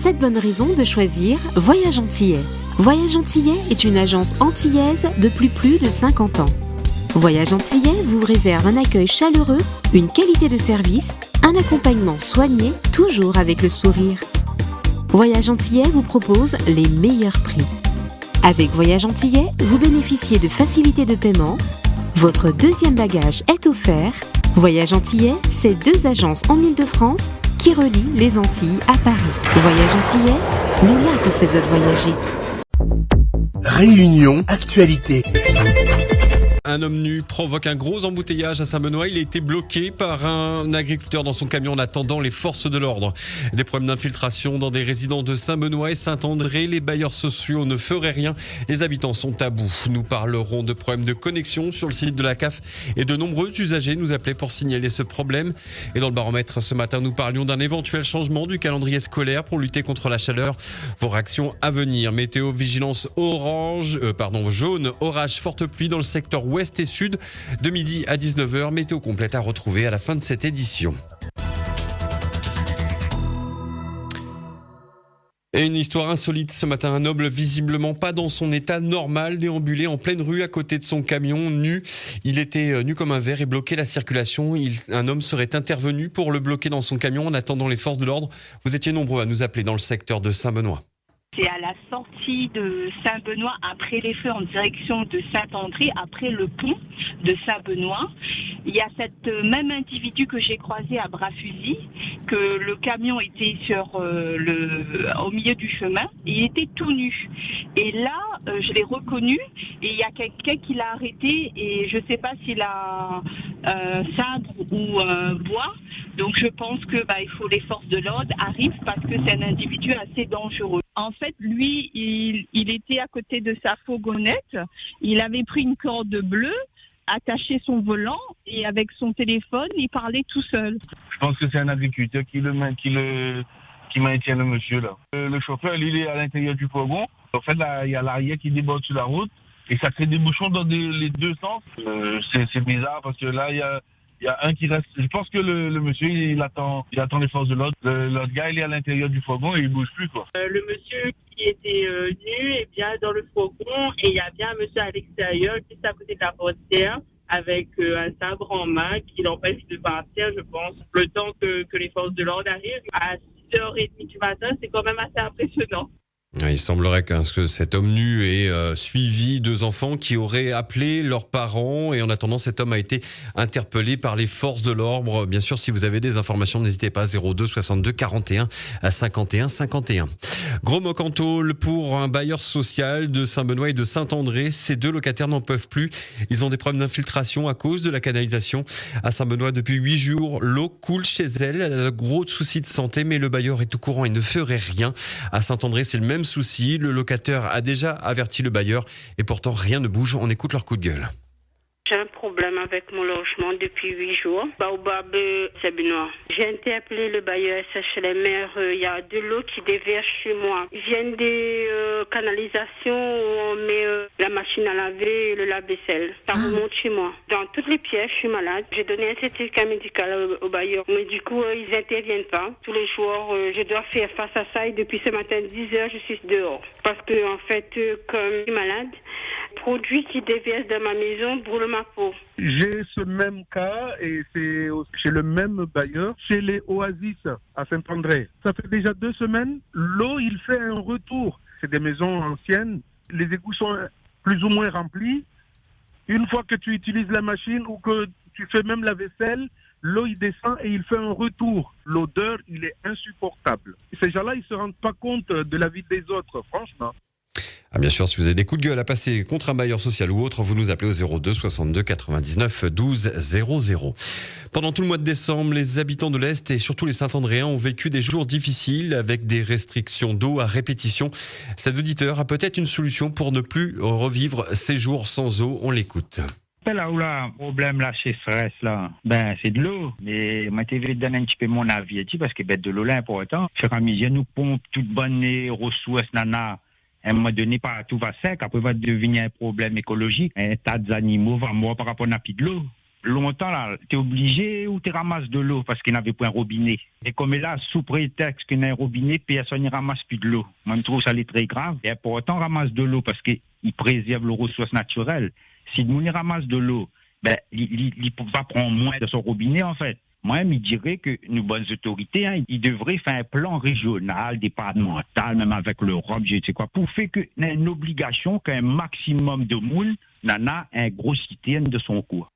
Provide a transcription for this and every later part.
7 bonnes raisons de choisir Voyage Antillais. Voyage Antillais est une agence antillaise depuis plus de 50 ans. Voyage Antillais vous réserve un accueil chaleureux, une qualité de service, un accompagnement soigné, toujours avec le sourire. Voyage Antillais vous propose les meilleurs prix. Avec Voyage Antillais, vous bénéficiez de facilités de paiement. Votre deuxième bagage est offert. Voyage Antillais, c'est 2 agences en Île-de-France qui relient les Antilles à Paris. Voyage Antillais, nous là vous faisons voyager. Réunion Actualité. Un homme nu provoque un gros embouteillage à Saint-Benoît. Il a été bloqué par un agriculteur dans son camion en attendant les forces de l'ordre. Des problèmes d'infiltration dans des résidents de Saint-Benoît et Saint-André. Les bailleurs sociaux ne feraient rien. Les habitants sont à bout. Nous parlerons de problèmes de connexion sur le site de la CAF et de nombreux usagers nous appelaient pour signaler ce problème. Et dans le baromètre ce matin, nous parlions d'un éventuel changement du calendrier scolaire pour lutter contre la chaleur. Vos réactions à venir. Météo vigilance jaune, orage, forte pluie dans le secteur ouest et sud de midi à 19h. Météo complète à retrouver à la fin de cette édition. Et une histoire insolite ce matin. Un homme visiblement pas dans son état normal déambulait en pleine rue à côté de son camion nu. Il était nu comme un verre et bloquait la circulation. Un homme serait intervenu pour le bloquer dans son camion en attendant les forces de l'ordre. Vous étiez nombreux à nous appeler dans le secteur de Saint-Benoît. C'est à la sortie de Saint-Benoît, après les feux en direction de Saint-André, après le pont de Saint-Benoît. Il y a cet même individu que j'ai croisé à bras fusil, que le camion était au milieu du chemin. Il était tout nu. Et là, je l'ai reconnu et il y a quelqu'un qui l'a arrêté et je ne sais pas s'il a un sabre ou un bois. Donc je pense que il faut les forces de l'ordre arrivent parce que c'est un individu assez dangereux. En fait, lui, il était à côté de sa fourgonnette. Il avait pris une corde bleue, attaché son volant et avec son téléphone, il parlait tout seul. Je pense que c'est un agriculteur qui maintient le monsieur là. Le chauffeur, lui, il est à l'intérieur du fourgon. En fait, là, il y a l'arrière qui déborde sur la route et ça crée des bouchons dans les deux sens. C'est bizarre parce que là, il y a un qui reste. Je pense que le monsieur, il attend les forces de l'ordre. L'autre gars, il est à l'intérieur du fourgon et il bouge plus, quoi. Le monsieur qui était nu est bien dans le fourgon et il y a bien un monsieur à l'extérieur, juste à côté de la portière, avec un sabre en main qui l'empêche de partir, je pense. Le temps que les forces de l'ordre arrivent, à 6h30 du matin, c'est quand même assez impressionnant. Il semblerait que cet homme nu ait suivi 2 enfants qui auraient appelé leurs parents et en attendant cet homme a été interpellé par les forces de l'ordre. Bien sûr, si vous avez des informations, n'hésitez pas, 02 62 41 51 51. Gros moc en tôle pour un bailleur social de Saint-Benoît et de Saint-André. Ces 2 locataires n'en peuvent plus. Ils ont des problèmes d'infiltration à cause de la canalisation. À Saint-Benoît, depuis 8 jours, l'eau coule chez elle. Elle a de gros soucis de santé, mais le bailleur est au courant et ne ferait rien. À Saint-André, c'est le même souci. Le locataire a déjà averti le bailleur et pourtant rien ne bouge. On écoute leur coup de gueule. J'ai un problème avec mon logement depuis 8 jours. Baobab, Saint-Benoît. J'ai interpellé le bailleur SHLMR. Il y a de l'eau qui déverse chez moi. Ils viennent des canalisations où on met la machine à laver et le lave-vaisselle. Ça remonte chez moi. Dans toutes les pièces, je suis malade. J'ai donné un certificat médical au bailleur. Mais du coup, ils n'interviennent pas. Tous les jours, je dois faire face à ça et depuis ce matin, 10h, je suis dehors. Parce que, en fait, comme je suis malade, produits qui déversent dans ma maison brûlent ma peau. J'ai ce même cas et c'est chez le même bailleur, chez les Oasis à Saint-André. Ça fait déjà 2 semaines, l'eau, il fait un retour. C'est des maisons anciennes, les égouts sont plus ou moins remplis. Une fois que tu utilises la machine ou que tu fais même la vaisselle, l'eau, il descend et il fait un retour. L'odeur, il est insupportable. Ces gens-là, ils ne se rendent pas compte de la vie des autres, franchement. Bien sûr, si vous avez des coups de gueule à passer contre un bailleur social ou autre, vous nous appelez au 02 62 99 12 00. Pendant tout le mois de décembre, les habitants de l'Est et surtout les Saint-Andréens ont vécu des jours difficiles avec des restrictions d'eau à répétition. Cet auditeur a peut-être une solution pour ne plus revivre ces jours sans eau. On l'écoute. Là où le problème là chez stress là, c'est de l'eau. Mais moi je vais donner un petit peu mon avis parce que de l'eau là important. Faire un misère nous pompe toute bonne ressources nana. À un moment donné, tout va sec, après va devenir un problème écologique. Un tas d'animaux va mourir par rapport à la de l'eau. Longtemps, là, t'es obligé ou tu ramasses de l'eau parce qu'il n'avait pas un robinet. Et comme là, sous prétexte qu'il y a un robinet, personne ne ramasse plus de l'eau. Moi, je trouve ça très grave. Et pour autant, ramasse de l'eau parce qu'il préserve les ressources naturelles. Si nous ramasse de l'eau, ben, il va prendre moins de son robinet, en fait. Moi, je dirais que nos bonnes autorités, ils devraient faire un plan régional, départemental, même avec l'Europe, je ne sais quoi, pour faire qu'il y ait une obligation qu'un maximum de moules n'en a un gros citerne de son cours.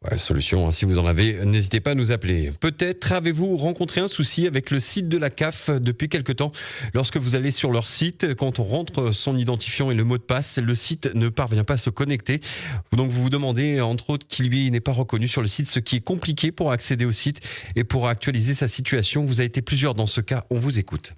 Ouais, solution, si vous en avez, n'hésitez pas à nous appeler. Peut-être avez-vous rencontré un souci avec le site de la CAF depuis quelque temps. Lorsque vous allez sur leur site, quand on rentre son identifiant et le mot de passe, le site ne parvient pas à se connecter. Donc vous vous demandez, entre autres, qu'il lui n'est pas reconnu sur le site, ce qui est compliqué pour accéder au site et pour actualiser sa situation. Vous avez été plusieurs dans ce cas, on vous écoute.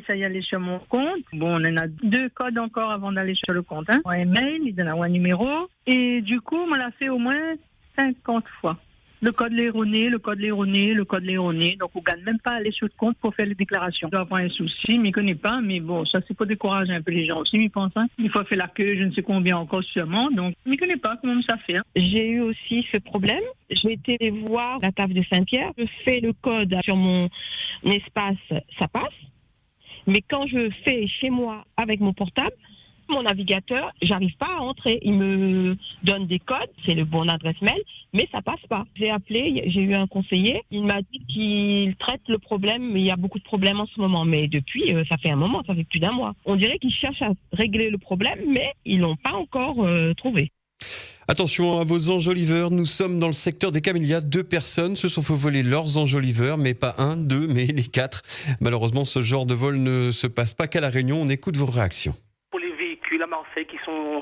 Ça y aller sur mon compte. Bon, on en a 2 codes encore avant d'aller sur le compte. Un mail, il donne un numéro. Et du coup, on l'a fait au moins 50 fois. Le code l'erroné, le code l'erroné, le code l'erroné. Donc, on ne gagne même pas à aller sur le compte pour faire les déclarations. Il doit avoir un souci, je ne m'y connais pas, mais bon, ça, c'est pour décourager un peu les gens aussi, ils pensent. Il faut faire la queue, je ne sais combien encore sûrement. Donc, je ne m'y connais pas comment ça fait. J'ai eu aussi ce problème. J'ai été voir la table de Saint-Pierre. Je fais le code sur mon espace, ça passe. Mais quand je fais chez moi avec mon portable, mon navigateur, j'arrive pas à entrer. Il me donne des codes, c'est le bon adresse mail, mais ça passe pas. J'ai appelé, j'ai eu un conseiller, il m'a dit qu'il traite le problème, mais il y a beaucoup de problèmes en ce moment. Mais depuis, ça fait un moment, ça fait plus d'1 mois. On dirait qu'ils cherchent à régler le problème, mais ils l'ont pas encore trouvé. Attention à vos enjoliveurs, nous sommes dans le secteur des camélias. 2 personnes se sont fait voler leurs enjoliveurs, mais pas 1, 2, mais les 4. Malheureusement, ce genre de vol ne se passe pas qu'à La Réunion. On écoute vos réactions. Pour les véhicules à Marseille qui sont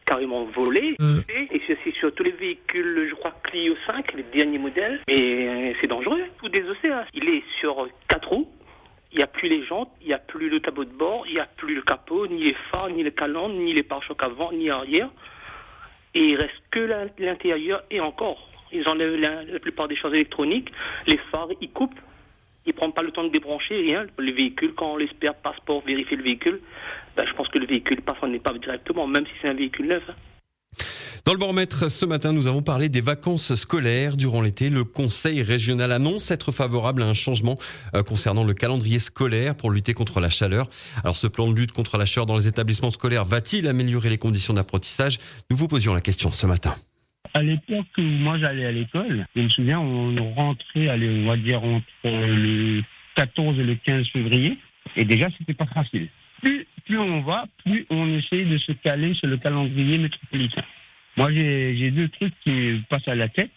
carrément volés, et c'est sur tous les véhicules, je crois Clio 5, les derniers modèles, et c'est dangereux, tout désossé. Il est sur 4 roues. Il n'y a plus les jantes, il n'y a plus le tableau de bord, il n'y a plus le capot, ni les phares, ni les calandres, ni les pare-chocs avant, ni arrière. Et il reste que l'intérieur et encore. Ils enlèvent la plupart des choses électroniques. Les phares, ils coupent. Ils ne prennent pas le temps de débrancher, rien. Les véhicules, quand l'expert passe pour vérifier le véhicule, je pense que le véhicule passe en épave directement, même si c'est un véhicule neuf. Dans le baromètre, ce matin, nous avons parlé des vacances scolaires durant l'été. Le Conseil régional annonce être favorable à un changement concernant le calendrier scolaire pour lutter contre la chaleur. Alors, ce plan de lutte contre la chaleur dans les établissements scolaires va-t-il améliorer les conditions d'apprentissage ? Nous vous posions la question ce matin. À l'époque où moi j'allais à l'école, je me souviens, on rentrait, on va dire, entre le 14 et le 15 février. Et déjà, c'était pas facile. Plus on va, plus on essaie de se caler sur le calendrier métropolitain. Moi, j'ai 2 trucs qui me passent à la tête.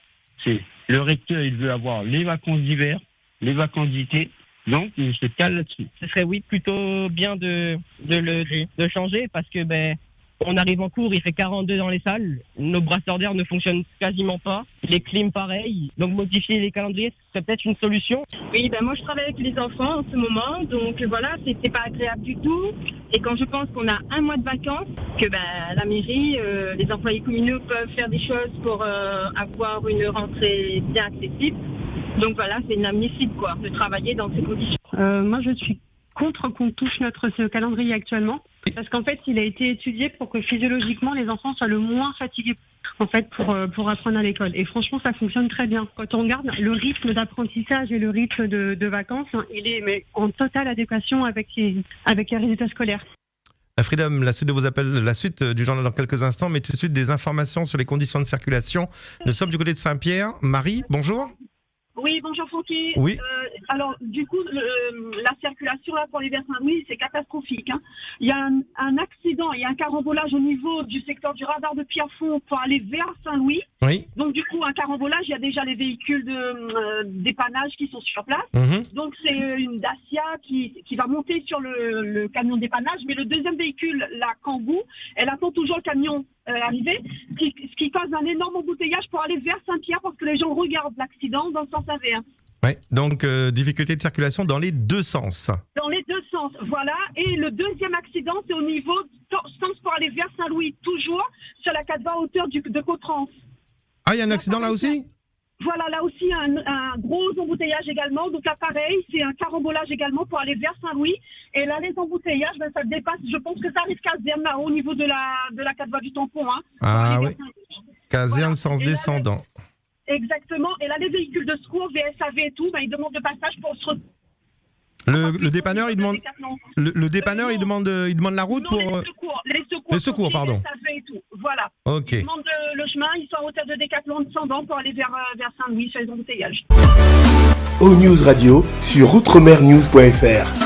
C'est le recteur, il veut avoir les vacances d'hiver, les vacances d'été. Donc, il se cale là-dessus. Ce serait, plutôt bien de changer parce que, on arrive en cours, il fait 42 dans les salles. Nos brasseurs d'air ne fonctionnent quasiment pas. Les clims, pareil. Donc, modifier les calendriers, ce serait peut-être une solution. Oui, moi, je travaille avec les enfants en ce moment. Donc, voilà, c'est pas agréable du tout. Et quand je pense qu'on a 1 mois de vacances, que la mairie, les employés communaux peuvent faire des choses pour avoir une rentrée bien accessible. Donc, voilà, c'est inadmissible, de travailler dans ces conditions. Moi, je suis contre qu'on touche ce calendrier actuellement. Parce qu'en fait, il a été étudié pour que physiologiquement, les enfants soient le moins fatigués pour apprendre à l'école. Et franchement, ça fonctionne très bien. Quand on regarde le rythme d'apprentissage et le rythme de vacances, il est en totale adéquation avec les résultats scolaires. Freedom, la suite de vos appels, la suite du journal dans quelques instants, mais tout de suite des informations sur les conditions de circulation. Nous sommes du côté de Saint-Pierre. Marie, bonjour. Oui, bonjour Francky. Oui. Alors, du coup, la circulation là pour les vers Saint-Louis, c'est catastrophique. Il y a un accident, il y a un carambolage au niveau du secteur du radar de Pierrefonds pour aller vers Saint-Louis. Oui. Donc, du coup, un carambolage, il y a déjà les véhicules dépannage qui sont sur place. Donc, c'est une Dacia qui va monter sur le camion dépannage. Mais le deuxième véhicule, la Kangoo, elle attend toujours le camion arriver, ce qui cause un énorme embouteillage pour aller vers Saint-Pierre parce que les gens regardent l'accident dans le sens AV1. Oui, donc difficulté de circulation dans les 2 sens. Dans les 2 sens, voilà. Et le deuxième accident, c'est au niveau sens pour aller vers Saint-Louis, toujours sur la 4 à hauteur de Côte-Trans. Ah, il y a un accident là aussi ? Voilà, là aussi, un gros embouteillage également. Donc là, pareil, c'est un carambolage également pour aller vers Saint-Louis. Et là, les embouteillages, ça dépasse, je pense que ça arrive caserne là, au niveau de la 4 voies du tampon. Ah oui, caserne sens descendant. Exactement. Et là, les véhicules de secours, VSAV et tout, ils demandent le passage pour se retrouver. Le dépanneur, il demande. Le dépanneur, il demande la route non, pour. Les secours, pardon. VSAV et tout. Voilà. Ok. Ils demandent le chemin, ils sont à hauteur de Décathlon descendant pour aller vers Saint-Louis, sur les embouteillages. O-News Radio sur outremernews.fr.